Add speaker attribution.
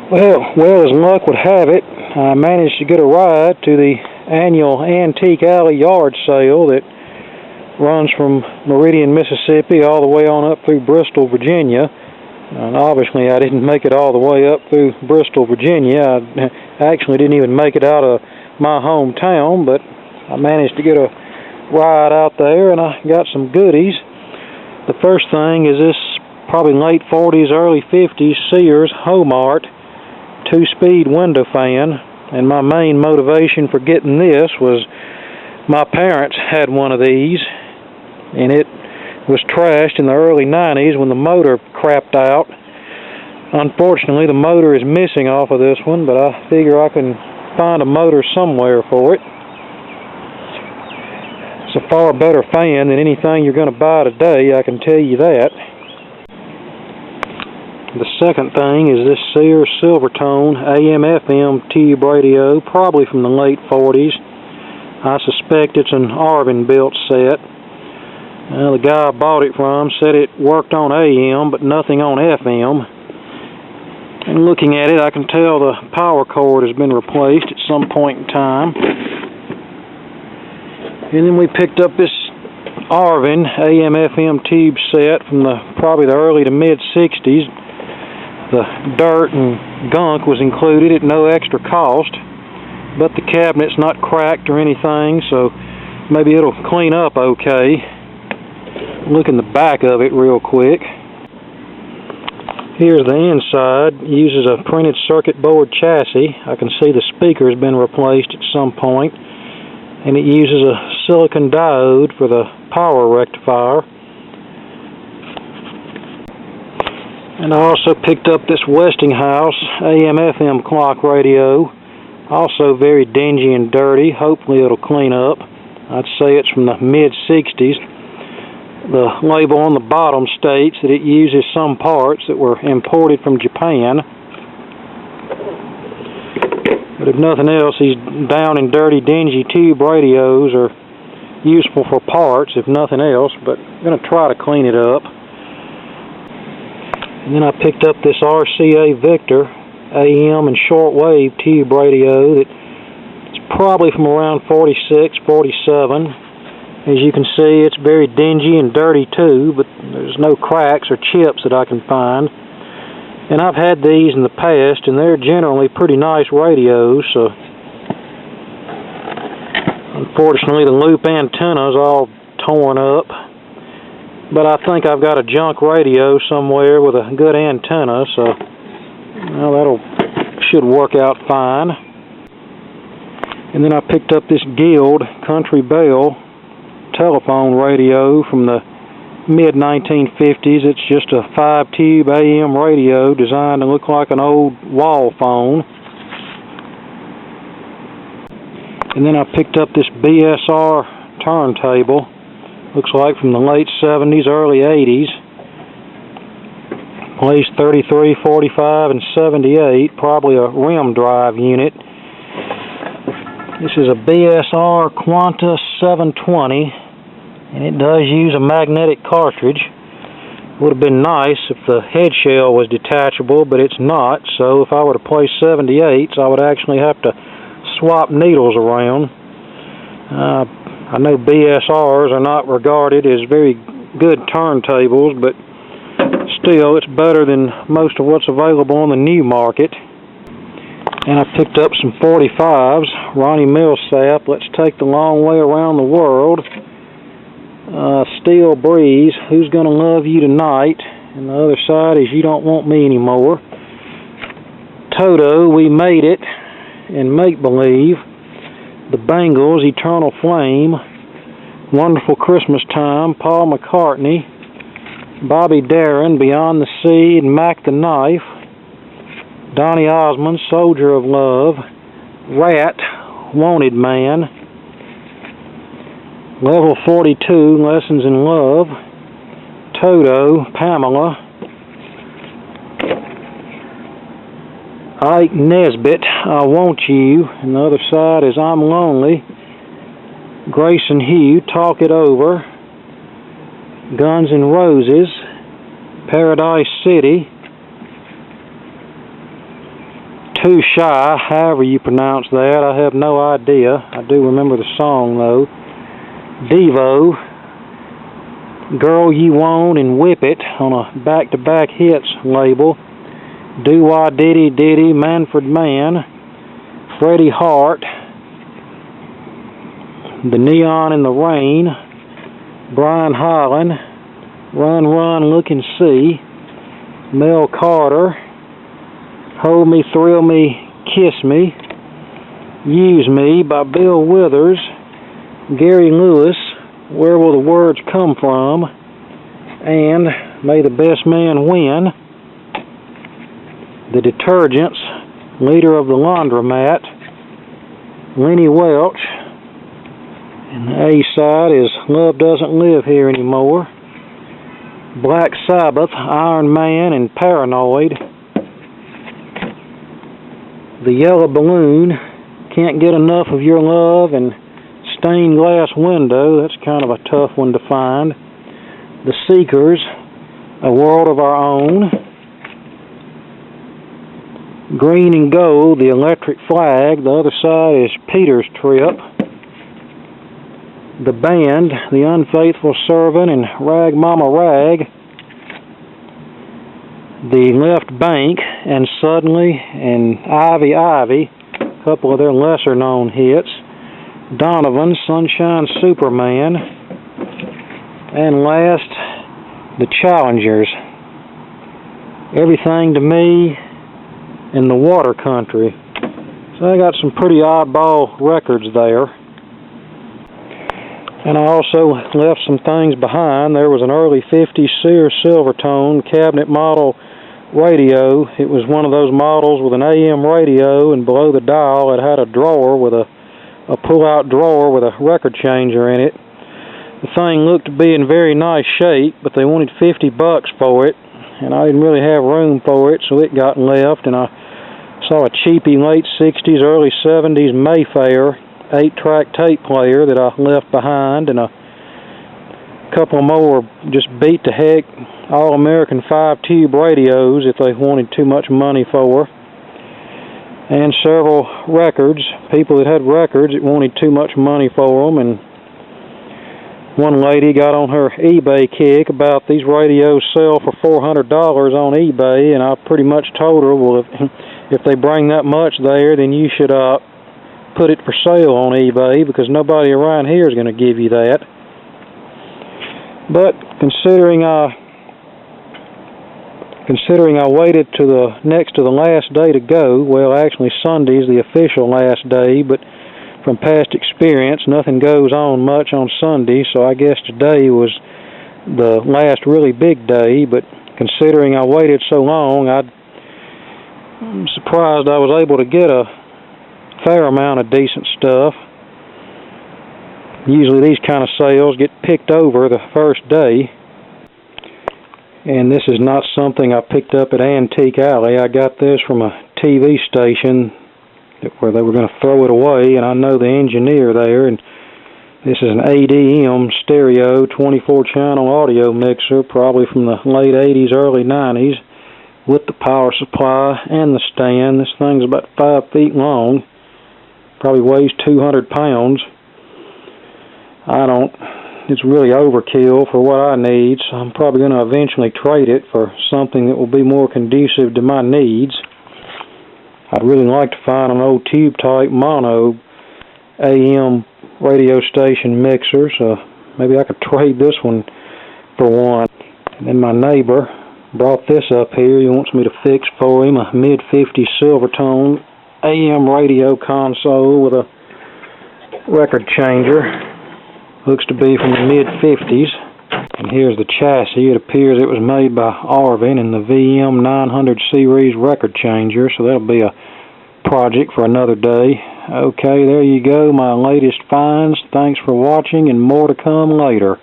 Speaker 1: Well, as luck would have it, I managed to get a ride to the annual Antique Alley yard sale that runs from Meridian, Mississippi all the way on up through Bristol, Virginia. And obviously I didn't make it all the way up through Bristol, Virginia. I actually didn't even make it out of my hometown, but I managed to get a ride out there and I got some goodies. The first thing is this probably late 40s, early 50s Sears Homart 2-speed window fan, and my main motivation for getting this was my parents had one of these, and it was trashed in the early 90s when the motor crapped out. Unfortunately, the motor is missing off of this one, but I figure I can find a motor somewhere for it. It's a far better fan than anything you're going to buy today, I can tell you that. The second thing is this Sears Silvertone AM/FM tube radio, probably from the late 40s. I suspect it's an Arvin-built set. The guy I bought it from said it worked on AM, but nothing on FM. And looking at it, I can tell the power cord has been replaced at some point in time. And then we picked up this Arvin AM/FM tube set from probably the early to mid-60s. The dirt and gunk was included at no extra cost, but the cabinet's not cracked or anything, so maybe it'll clean up okay. Look in the back of it real quick. Here's the inside. It uses a printed circuit board chassis. I can see the speaker has been replaced at some point, and it uses a silicon diode for the power rectifier. And I also picked up this Westinghouse AM/FM clock radio, also very dingy and dirty. Hopefully it'll clean up. I'd say it's from the mid-60s. The label on the bottom states that it uses some parts that were imported from Japan. But if nothing else, these down and dirty, dingy tube radios are useful for parts, if nothing else, but I'm going to try to clean it up. And then I picked up this RCA Victor AM and shortwave tube radio that it's probably from around 46, 47. As you can see, it's very dingy and dirty too, but there's no cracks or chips that I can find. And I've had these in the past, and they're generally pretty nice radios, so unfortunately the loop antenna's all torn up. But I think I've got a junk radio somewhere with a good antenna, so well, should work out fine. And then I picked up this Guild Country Bell telephone radio from the mid-1950s. It's just a 5-tube AM radio designed to look like an old wall phone. And then I picked up this BSR turntable. Looks like from the late 70s, early 80s. Plays 33, 45, and 78, probably a rim drive unit. This is a BSR Quanta 720, and it does use a magnetic cartridge. Would have been nice if the head shell was detachable, but it's not, so if I were to play 78s, I would actually have to swap needles around. I know BSRs are not regarded as very good turntables, but still, it's better than most of what's available on the new market. And I picked up some 45s, Ronnie Millsap, Let's Take the Long Way Around the World, Steel Breeze, Who's Gonna Love You Tonight, and the other side is You Don't Want Me Anymore, Toto, We Made It, and Make Believe, The Bangles, Eternal Flame, Wonderful Christmas Time, Paul McCartney, Bobby Darin, Beyond the Sea, and Mac the Knife, Donny Osmond, Soldier of Love, Rat, Wanted Man, Level 42, Lessons in Love, Toto, Pamela, Ike Nesbitt, I Want You, and the other side is I'm Lonely, Grayson Hugh, Talk It Over, Guns N' Roses, Paradise City, Too Shy, however you pronounce that, I have no idea. I do remember the song though. Devo, Girl You Want and Whip It on a back-to-back hits label. Do Wah Diddy Diddy, Manfred Mann, Freddie Hart, The Neon in the Rain, Brian Holland, Run Run Look and See, Mel Carter, Hold Me, Thrill Me, Kiss Me, Use Me by Bill Withers, Gary Lewis, Where Will the Words Come From, and May the Best Man Win. The Detergents, Leader of the Laundromat, Lenny Welch, and the A side is Love Doesn't Live Here Anymore. Black Sabbath, Iron Man, and Paranoid. The Yellow Balloon, Can't Get Enough of Your Love, and Stained Glass Window, that's kind of a tough one to find. The Seekers, A World of Our Own. Green and Gold, The Electric Flag, the other side is Peter's Trip. The Band, The Unfaithful Servant, and Rag Mama Rag. The Left Bank, and Suddenly, and Ivy Ivy, a couple of their lesser known hits. Donovan, Sunshine Superman, and last, The Challengers, Everything to Me, and The Water Country. So I got some pretty oddball records there. And I also left some things behind. There was an early 50s Sears Silvertone cabinet model radio. It was one of those models with an AM radio, and below the dial it had a drawer with a pull-out drawer with a record changer in it. The thing looked to be in very nice shape, but they wanted $50 for it, and I didn't really have room for it, so it got left. And I saw a cheapy late 60s, early 70s Mayfair 8-track tape player that I left behind, and a couple more just beat to heck All-American 5-tube radios that they wanted too much money for, and several records, people that had records that wanted too much money for them. And one lady got on her eBay kick about these radios sell for $400 on eBay, and I pretty much told her, well, if they bring that much there, then you should put it for sale on eBay, because nobody around here is going to give you that. But considering I waited to the next to the last day to go, well, actually Sunday's the official last day, but from past experience, nothing goes on much on Sunday, so I guess today was the last really big day. But considering I waited so long, I'm surprised I was able to get a fair amount of decent stuff. Usually these kind of sales get picked over the first day. And this is not something I picked up at Antique Alley. I got this from a TV station where they were going to throw it away, and I know the engineer there. And this is an ADM stereo 24-channel audio mixer, probably from the late 80s, early 90s, with the power supply and the stand. This thing's about 5 feet long, probably weighs 200 pounds. It's really overkill for what I need, so I'm probably going to eventually trade it for something that will be more conducive to my needs. I'd really like to find an old tube-type mono AM radio station mixer, so maybe I could trade this one for one. And then my neighbor brought this up here. He wants me to fix for him a mid-50s Silvertone AM radio console with a record changer. Looks to be from the mid-50s. And here's the chassis. It appears it was made by Arvin and the VM 900 series record changer, so that'll be a project for another day. Okay, there you go, my latest finds. Thanks for watching, and more to come later.